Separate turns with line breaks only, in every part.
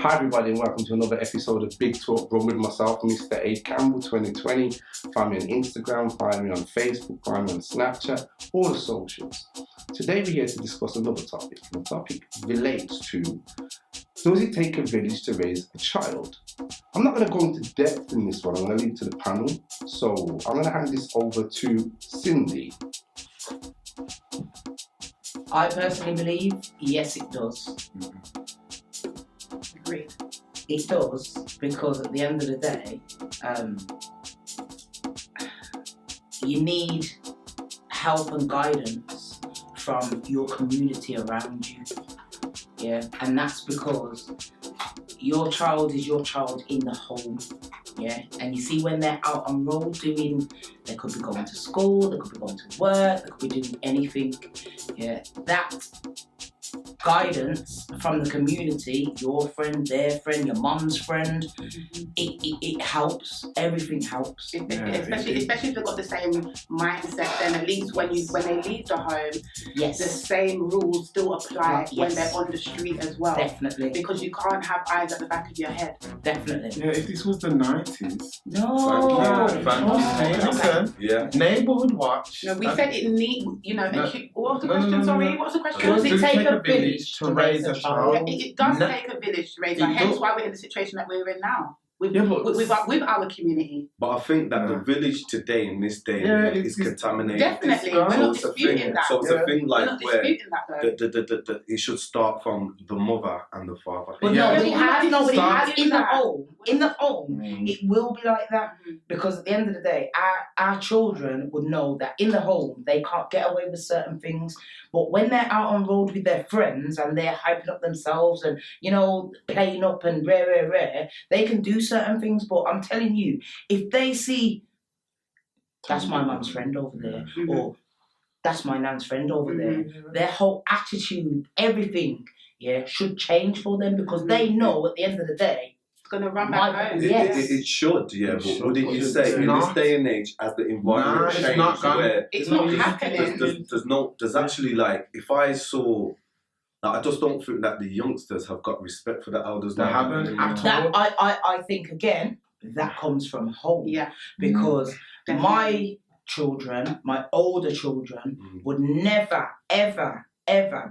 Hi everybody and welcome to another episode of Big Talk Brum with myself, Mr. A. Campbell 2020. Find me on Instagram, find me on Facebook, find me on Snapchat, all the socials. Today we're here to discuss another topic. The topic relates to, does it take a village to raise a child? I'm not going to go into depth in this one, I'm going to leave it to the panel. So I'm going to hand this over to Cindy.
I personally believe, yes it does.
Agreed.
It does, because at the end of the day, you need help and guidance from your community around you. Yeah, and that's because your child is your child in the home. Yeah, and you see when they're out on road doing, they could be going to school, they could be going to work, they could be doing anything. Yeah, that guidance from the community, your friend, their friend, your mum's friend, it helps. Everything helps.
Especially if they've got the same mindset, then at least when they leave the home,
Yes.
the same rules still apply
Yes.
when they're on the street as well.
Definitely.
Because you can't have eyes at the back of your head.
Definitely.
Yeah, if this was the 90s.
No.
Listen,
Yeah.
neighbourhood watch.
No, we said it need, what was the
No,
question?
no.
Sorry, what was the question?
Does it take a village
to raise a child?
Yeah, it does
No.
take a village to raise
It
her, hence
does.
why we're in the situation that we're in now. With our community.
But I think that the
Yeah.
village today, in this day
Yeah,
and age, is
it's
contaminated.
Definitely,
it's-
we're
so
not
it's a
disputing
thing.
that.
So it's a thing
We're
like
not
where
disputing that though.
it should start from the mother and the father.
But
Yeah.
nobody has in the
that.
home. In the home,
Mm.
it will be like that. Because at the end of the day, our children would know that in the home they can't get away with certain things. But when they're out on road with their friends and they're hyping up themselves and, playing up and rare, they can do certain things. But I'm telling you, if they see, that's my mum's friend over there, or that's my nan's friend over there, their whole attitude, everything, should change for them because they know at the end of the day,
It's going to run back home.
Yes.
It should, yeah.
It
But
should,
wouldn't
but
you
it's
say in this
not.
day and age, as the environment
Nah, it's
changes,
not gonna-
where
It's not happening.
there's actually like, if I saw, like, I just don't think that the youngsters have got respect for the elders.
They
now.
haven't at
that
all.
I think again that comes from home.
Yeah.
Because
Definitely.
my children, my older children, would never, ever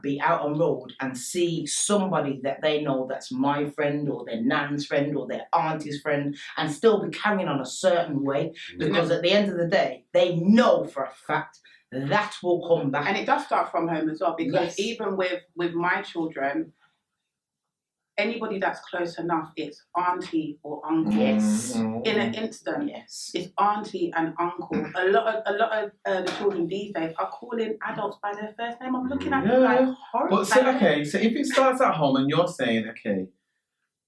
be out on road and see somebody that they know that's my friend or their nan's friend or their auntie's friend and still be carrying on a certain way because at the end of the day, they know for a fact that will come back.
And it does start from home as well, because
Yes.
even with my children, anybody that's close enough, it's auntie or uncle.
Yes.
In an instant,
Yes.
it's auntie and uncle. A lot of the children these days are calling adults by their first name. I'm looking at them like horrible.
But so if it starts at home and you're saying,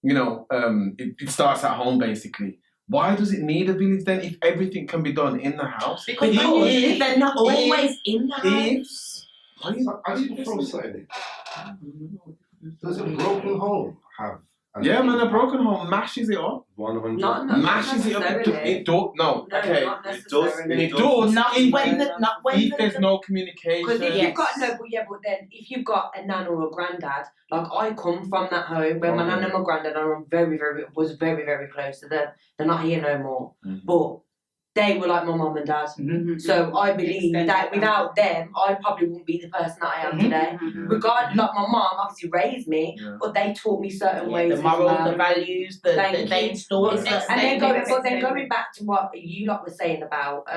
it starts at home basically, why does it need a village then if everything can be done in the house?
Because
If they're not always in the house.
I need to throw something in. Does a broken home have?
Yeah, man, a broken home mashes it up.
100.
Not
Mashes it up.
necessarily.
It does. No,
No,
okay.
not
It does.
necessarily.
It does.
Not
If-
when
If there's no communication.
Because if
Yes.
you've got but then if you've got a nan or a granddad, like I come from that home where my nan and my granddad are very, very close to them. They're not here no more, but they were like my mum and dad. So I believe that without them, I probably wouldn't be the person that I am today. Regardless, like my mum obviously raised me,
Yeah.
but they taught me certain ways.
The morals,
as well.
the values,
Thank
they
you.
installed
And
certain
then
things.
going back to what you lot were saying about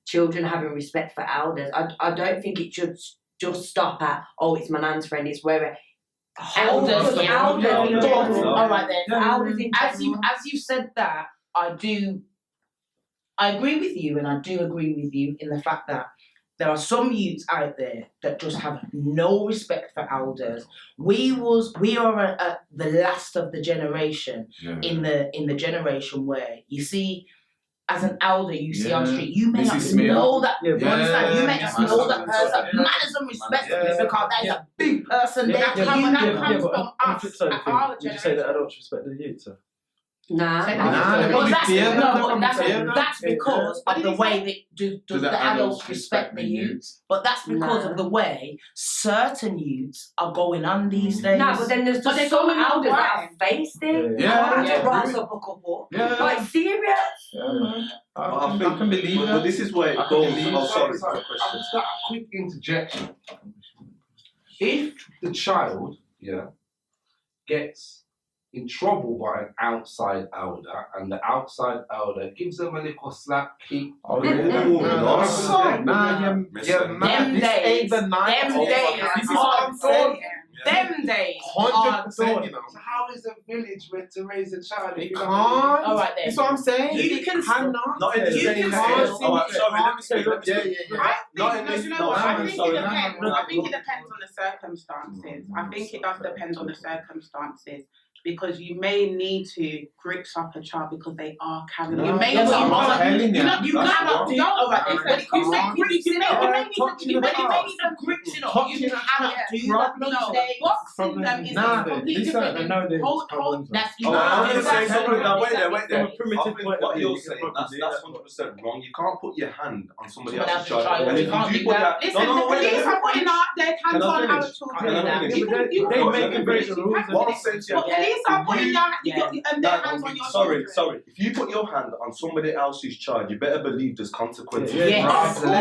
children having respect for elders, I don't think it should just stop at, oh, it's my nan's friend, it's where
Elders,
elders,
All right then.
elders in
As
general.
you said that, I agree with you, and I do agree with you in the fact that there are some youths out there that just have no respect for elders. We are the last of the generation in the generation where you see. As an elder, you see on the street, you may
Mrs.
not
Smith.
know that.
Yeah.
Understand? You may not
Yeah.
know that person.
Yeah.
Manners and respect
Yeah.
because there's a big person there.
That
You
comes
know.
from us, at our
Would you say that
generation.
adults respect the youth, sir?
Nah.
Say that.
Nah, they
Well,
probably
that's,
fear them,
no,
they
but
probably
that's,
fear them.
that's because
What
of
did
the
he
way
say?
that the adults respect the youth. But that's because of the way certain youths are going on these days.
Nah, but then there's
But
just
they're
some
going on
elders that
why?
have faced it.
Yeah.
I had
Yeah.
to brass up a couple.
Yeah.
Like, serious?
Yeah, man.
I
I can believe
but
that.
this is where it
I can
goes.
believe
Oh,
that.
sorry.
I've just got a quick interjection. If the child, gets in trouble by an outside elder, and the outside elder gives them a little slap, kick.
Oh,
yeah.
Nah, you're
Listen.
mad.
Them
This
days,
ain't the night.
them
Oh,
days
this is
are
what I'm saying.
Them days
100%, you know.
So how is a village meant to raise a child?
They
if you
can't.
don't-
All right then.
That's what I'm saying.
You can
cannot.
Not in the
You
same
can
way.
still-
Oh, sorry, let me speak.
I
Not
think,
in
no,
this-
you know
no,
what?
no,
I
no,
think
sorry,
it
no,
depends.
no, no,
I think it
no.
depends on the circumstances. I think it does depend on the circumstances because you may need to grip up a child because they are carrying.
No,
You may
that's
not.
what I'm
telling you.
You
That's
cannot
wrong.
do. All right,
Nah,
when it comes to
nah.
grips, you may need
Touching
to.
the
You may
child.
need some grips in
Touching
You
the
cannot
child.
do that
Problem
these
no.
days. Boxing
Problem
them
is-
is
Nah,
completely
listen,
different.
I know there's
Hold,
problems.
That's
I'm going to say
that's-
something now. Wait there.
From a primitive
I think
point
what
of view,
you're
you can
saying,
probably
that's
do
100% wrong. You can't put your hand on somebody
Someone
else's
else's
child.
child.
And
You
if
can't
you
do
put
that.
that,
Listen, the police are putting their hands
Can I
on our
finish?
children.
Can I finish?
You can- you
They
can-
make and break the rules.
What I'm saying to you,
But police are putting their hands on your children.
sorry. If you put your hand on somebody else's child, you better believe there's consequences.
Yeah.
Yes.
Of course,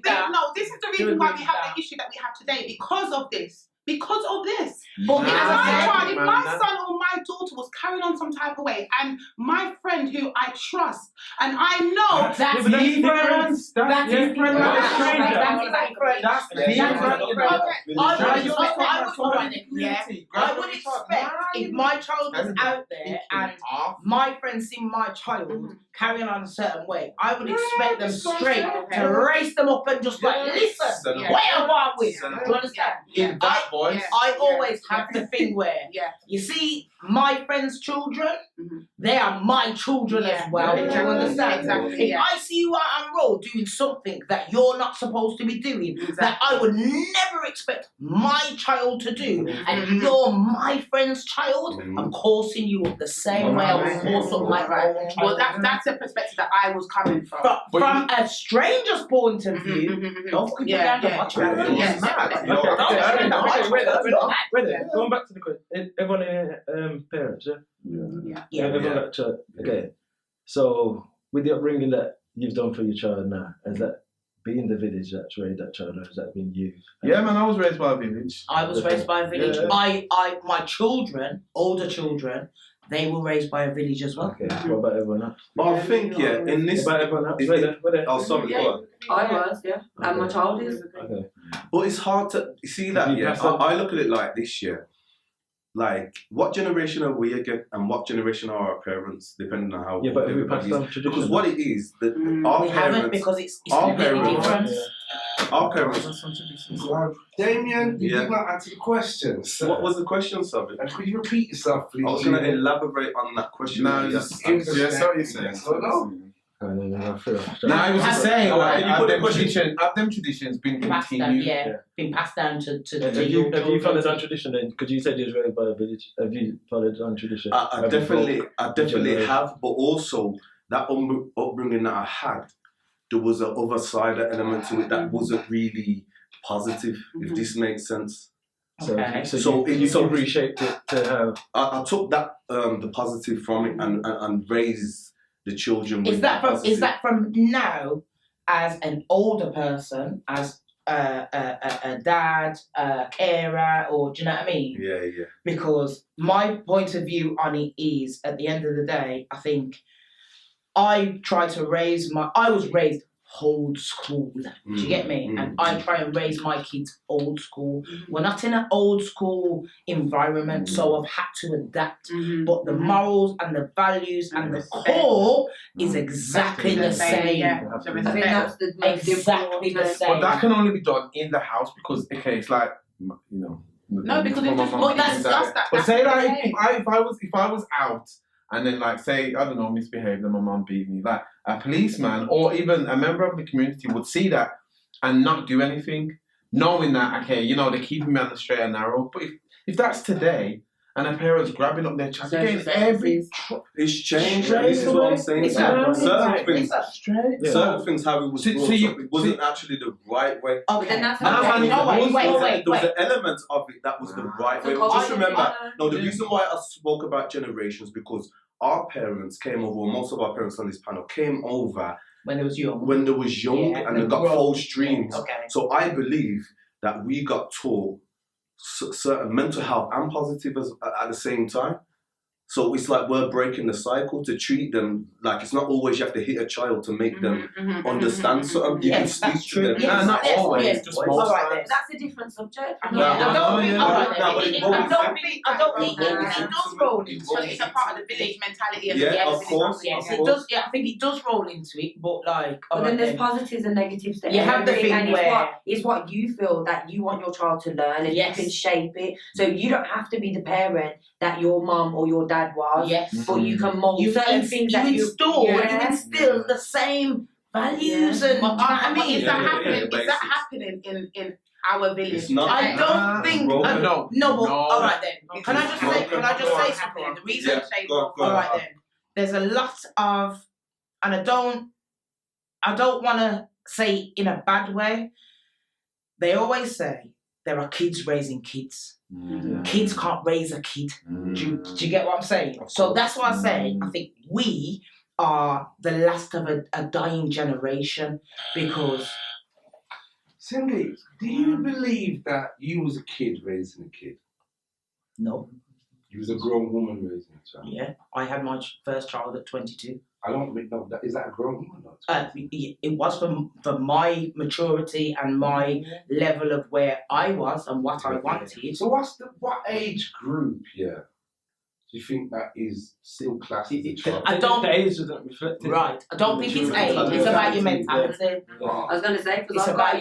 Yes.
no. This is the reason why we have the issue that we have today because of this. Because of this.
But
If
because
my
of
child, if
man,
my
that-
son or my daughter was carrying on some type of way, and my friend who I trust, and I know
That's
Yeah, but that's
different.
different.
That's different.
That's
That's
different.
different.
That's
That's
different.
different.
Okay.
I would expect if my child was out there and my friend seen my child carrying on a certain way, I would expect them straight to raise them up and just like, listen,
Yeah.
where am I with?
Send
Do
them
you understand?
In that voice.
I always have the thing where, you see, my friends' children, they are my children as well.
Yeah,
Do you understand?
exactly,
If I see you out on road doing something that you're not supposed to be doing, that I would never expect my child to do, and you're my friend's child, I'm coursing you up the same way I would course up my own child.
Well, that's the perspective that I was coming from.
But from a stranger's point of view, don't fucking put down the watch.
Yeah.
Wait there. Going back to the question, everyone here, parents, yeah?
Yeah.
Everyone at church. Okay. So, with the upbringing that you've done for your child now, has that been the village that's raised that child, or has that been you?
Yeah, man, I was raised by a village.
I was raised by a village.
Yeah.
My children, older children, they were raised by a village as well.
Okay. What about everyone else?
But I think, in this.
What about everyone else?
it-
Wait there.
Oh, sorry, go on.
I was, yeah. And my child is.
Okay.
But it's hard to see that.
You
Yeah,
pass on.
I look at it like this. Yeah, like what generation are we again, and what generation are our parents, depending on how.
Yeah, but
old
have we
everybody
passed
is.
on tradition?
Because what it is that our
We haven't
parents,
because it's
our
completely
parents-
different.
our parents.
Damien, you
Yeah.
did not answer the question. sir.
What was the question, Sabi?
And could you repeat yourself, please?
I was going to elaborate on that question.
No,
that
just
you asked.
yeah, sorry, you said.
No.
I feel.
No, I was just saying, like,
Can you put the
have them traditions been
Passed down,
continued?
yeah, been passed down to
Have
your
you
children.
followed on tradition then? Because you said you was raised by a village. Have you followed on tradition?
I
Have you
definitely
generation?
have, but also that upbringing that I had, there was a other side element to it that wasn't really positive. If this makes sense.
Okay.
So you reshaped it to have.
I took that the positive from it and raised the children.
Is
with
that from
positive.
is that from now as an older person, as a dad, a carer, or do you know what I mean?
Yeah.
Because my point of view on it is, at the end of the day, I think I was raised old school. Do you get me? And I try and raise my kids old school. We're not in an old school environment, so I've had to adapt. But the morals and the values and the core is exactly the same.
Yeah.
I think that's the most
Exactly the
important.
same.
But that can only be done in the house because, okay, it's like, you know.
No, because it's just
But that's
But
that's
say
the
like
thing.
if I was out and then like say I don't know misbehaved and my mum beat me, like a policeman or even a member of the community would see that and not do anything, knowing that okay, you know, they're keeping me on the straight and narrow. But if that's today and the parents grabbing up their child.
Social
Again,
services.
It's changed.
Straight
This is what I'm
away.
saying.
It's
Certain things,
Yeah.
certain things, how it was
So-
brought
so you-
up, it wasn't actually the right way.
But then that's
Nah, man,
There was
wait.
an element of it that was the right way.
So
Just remember,
culture-
the reason why I spoke about generations, because our parents came over, or most of our parents on this panel came over
When it was young.
when they was young
Yeah,
and they got
grown.
false dreams.
Okay.
So I believe that we got taught certain mental health and positive at the same time. So it's like we're breaking the cycle to treat them like it's not always you have to hit a child to make them understand something. You
Yes,
can
that's
speak to
true.
them.
Yes,
not
yes,
always,
yes.
just
All
most
right then.
times.
That's a different subject.
I
No,
don't
no,
think.
yeah,
All
no,
right
no, but
then.
it
I
rolls
don't
into-
think. I don't think
it rolls
it
into
does
it.
roll
It
into
So
rolls
it.
it's a part of the village mentality of
Yeah,
the
of course.
Yes,
of
it
course.
does. Yeah, I think it does roll into it, but like.
But
all
then
right
there's
then.
positives and negatives to
You have the
everything,
thing
and it's
where-
it's what you feel that you want your child to learn, and
Yes.
you can shape it. So you don't have to be the parent that your mum or your dad was,
Yes.
but you can mold
You
certain things that you
instill the same values
Yeah.
and.
But
do you know what I
is
mean?
that
Yeah,
happening?
yeah,
Is that
basics.
happening in our village?
It's not.
I don't think.
Roll
I-
it.
No.
No, but
No.
all right then. Can I just say? Can I just say something? The reason.
Yeah, go
All
on.
right then. There's a lot of, and I don't want to say it in a bad way. They always say there are kids raising kids. Kids can't raise a kid. Do you get what I'm saying? So that's why I say I think we are the last of a dying generation because.
Cindy, do you believe that you was a kid raising a kid?
No.
You was a grown woman raising a child.
Yeah, I had my first child at 22.
I don't know that. Is that a grown woman? Or
It was for my maturity and my level of where I was and what I wanted.
So what age group? Yeah. Do you think that is still classed as a child?
I don't-
The age doesn't reflect it.
Right, I don't think it's
Maturity.
age. It's about your mentality.
I was going to say,
It's
because I've
about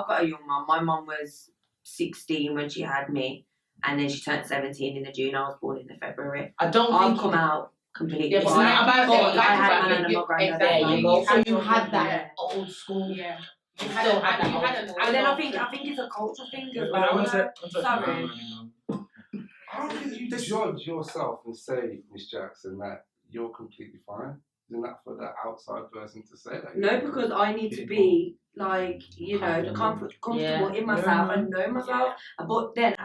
got a young mum. My mum was 16 when she had me, and then she turned 17 in the June. I was born in the February.
I don't
I've
think
come out completely.
Yeah, but it's
fine.
not about
But
that.
I had my
Exactly.
nan and my granddad.
There you go. So you had
Yeah.
that old school.
Yeah. You
Still
had
had that
you had an
old-
And then I
adult-
think it's a culture thing as
One
well.
sec.
Sorry.
How can you judge yourself and say, Miss Jackson, that you're completely fine? Isn't that for the outside person to say that?
No, because I need to be like, comfortable in myself and know myself. But then,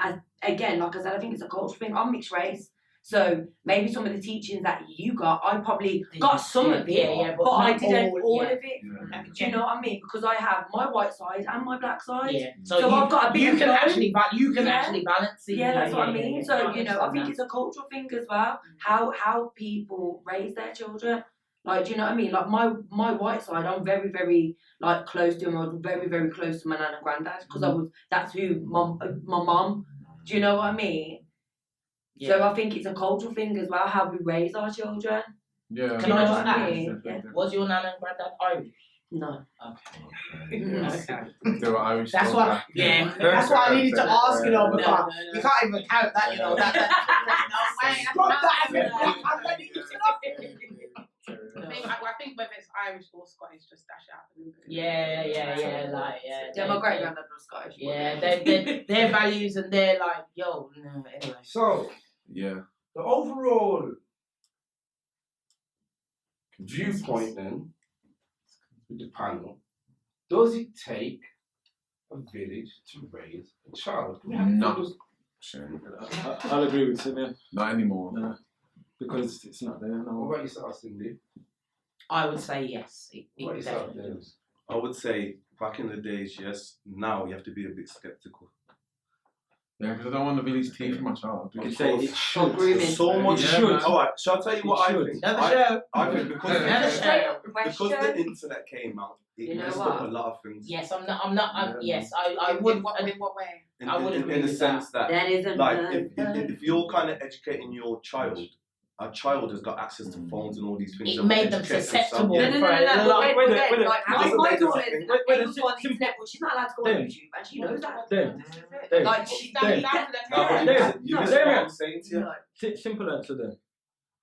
again, like I said, I think it's a cultural thing. I'm mixed race. So maybe some of the teachings that you got, I probably got some of it,
Yeah,
but I
not
didn't all
yeah.
of it. Do you know what I mean? Because I have my white side and my black side.
Yeah.
So I've got a bit
you
of
can
both.
actually
Yeah.
balance it.
Yeah, that's what I mean. So,
I
I think
understand
it's a cultural thing as well. How people raise their children. Like, do you know what I mean? Like my white side, I'm very, very like close to him. I was very, very close to my nan and granddad because that's who my mum. Do you know what I mean?
Yeah.
So I think it's a cultural thing as well, how we raise our children.
Yeah.
Can I just
what I
ask?
mean? Yeah.
Was your nan and granddad Irish?
No.
Okay.
They were Irish.
That's
so
why.
that-
Yeah. That's why I needed to ask.
No,
Because you can't even count that.
No way, that's
Stop
not
that.
happening.
I'm ready to
I think whether it's Irish or Scottish, just dash it out.
Yeah,
Yeah, my great granddad was Scottish.
Yeah, their values and they're like, yo, no, anyway.
So,
Yeah.
the overall viewpoint then, with the panel, does it take a village to raise a child?
No.
I'll agree with Simeon.
Not anymore.
No. Because it's not there.
What
No.
about yourself, Cindy?
I would say yes.
What about yourself,
Definitely
James?
does.
I would say back in the days, yes. Now you have to be a bit skeptical.
Yeah, because I don't want the village teeth for my child.
We could say it
Or
should.
grooming.
So much
Yeah,
should.
man.
All right. Shall I tell you what I
should.
think?
Another show.
I think because
Another
Straight
show.
up
because
question.
the internet came out, it
You know
messed
what?
up a lot of things.
Yes, I'm not. Yes, I
In
would.
what way?
I would agree
in the
with
sense that,
That isn't
like, if you're kind of educating your child, a child has got access to phones and all these things.
It
and
made them
educate
susceptible.
themselves.
No,
for a
but
lot-
wait,
wait,
like,
it
my
doesn't make
daughter
them
is
think.
able to go on the internet, but she's not allowed to go on
Then-
YouTube, and she knows that.
Then,
Like,
She's
she
down
Then-
to the
No, but
parents.
you
No,
listen
no,
what
no.
I'm saying to you.
simple answer then.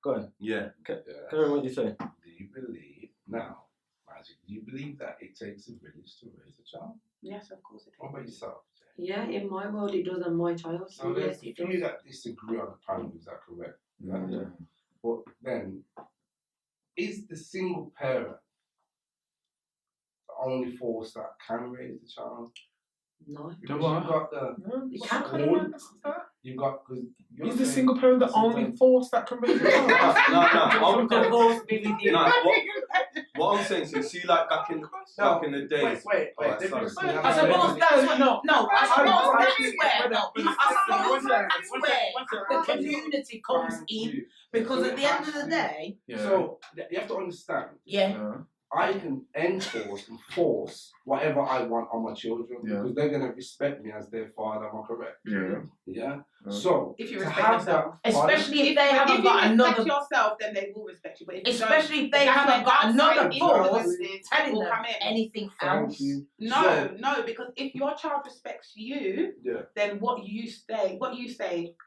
Go on.
Yeah.
Carry on what you say.
Do you believe now, Magic? Do you believe that it takes a village to raise a child?
Yes, of course it
What about yourself, Jay?
Yeah, in my world it does, and my child.
So
Yes,
there's a
it does.
few that disagree on the panel, is that correct?
Yeah.
But then, is the single parent the only force that can raise the child?
No.
Because
what?
you've got the
You can't
school, you've got, because
Is the single parent the only force that can raise the child?
No.
The force be with you.
No, what I'm saying, so you see, like back in the days.
Wait.
Alright, sorry.
I suppose that's where, no, I suppose that's where the community comes in, because at the end of the day,
So you have to understand.
yeah,
I can enforce and force whatever I want on my children because they're gonna respect me as their father. Am I correct? Yeah. So
If you
to
respect
have
yourself.
that,
especially if they
If
haven't
you
got
respect
another,
yourself, then they will respect you. But if you
especially if
don't,
they
that's
haven't
when
got another
outside
force
influences
telling
will
them
come in.
anything
thank
else.
you.
No, because if your child respects you,
Yeah.
then what you say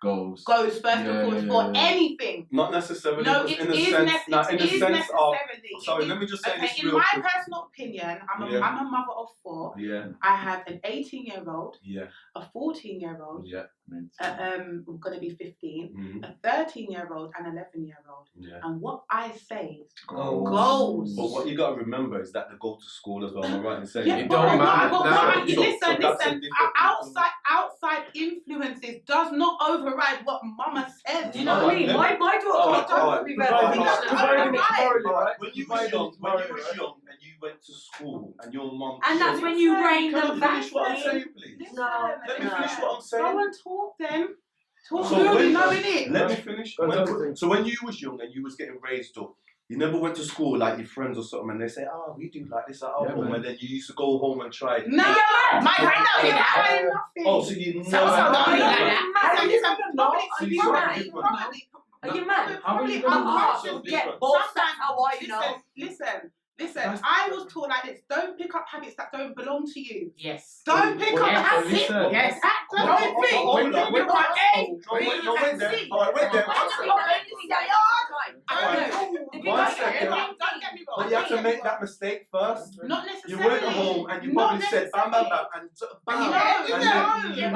Goes.
goes first and foremost for anything.
Not necessarily.
No,
because
it
in the
is
sense,
necessarily.
in the sense of. Sorry,
It
let me just say
okay,
this
in
real
my
quick.
personal opinion, I'm
Yeah.
a mother of 4.
Yeah.
I have an 18-year-old,
Yeah.
a 14-year-old,
Yeah.
I'm gonna be 15,
Mm-hmm.
a 13-year-old, and 11-year-old.
Yeah.
And what I say
Goals. But what you got to remember is that they go to school as well. Am I right in saying?
yeah,
It
but
don't matter
but
now.
listen. Outside influences does not override what Mama said.
Do you know what I mean? My daughter can't be very
When you was young and you went to school and your mum.
and that's when you rein
Can
them
I
back.
finish what I'm saying, please?
No.
Let me finish what I'm saying.
Go and talk then. Talk
So
good,
when-
you know it.
Let me finish. So when you was young and you was getting raised up, you never went to school like your friends or something, and they say, "Oh, we do like this at our home," and then you used to go home and try.
No,
My friend, no,
you're
yeah.
nothing.
Oh, so you never.
So don't be like that.
Are you mad?
Probably
Just get boss. That's how I know.
Listen. I was taught like this. Don't pick up habits that don't belong to you.
Yes.
Don't pick up habits.
Yes.
Don't think you got A, B, and C.
One second.
Don't get me wrong.
But you have to make that mistake first.
Not
You
necessarily.
went home and you
Not
probably said bam, bam, bam, and bam.
No,
and then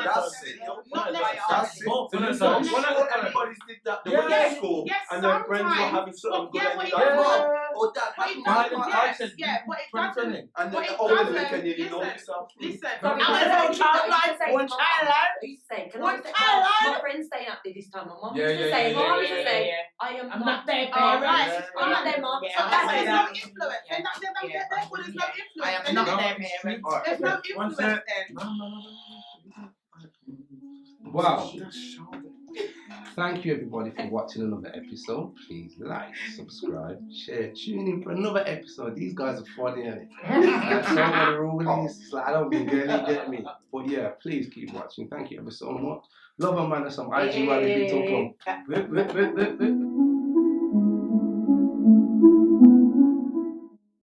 That's it.
Not everybody did that. They went to school and their friends were having something good and you're like, Mom or Dad,
But it
have
doesn't. But it doesn't.
and
But
then
it
older
doesn't.
than you know
Listen.
yourself.
Listen.
I'm gonna say child life, one child life.
I used to say, can
One
I say,
child life.
my friend's staying up there this time. My mum
Yeah,
used to
yeah,
say,
yeah,
Mum
yeah,
used to
yeah,
say, I am
I'm not their
All
parent.
right.
I'm not their mum.
Yeah,
So
I
that's
say
there's no
that.
influence.
Yeah.
Therefore, there's no influence.
I am
Then
not
there's
their
no-
parent.
There's no influence then.
Wow. Thank you everybody for watching another episode. Please like, subscribe, share, tune in for another episode. These guys are funny, innit? Some of the rules, it's like I don't think girl, you get me. But yeah, please keep watching. Thank you ever so much. Love and man, some IGYB Big Talk Brum.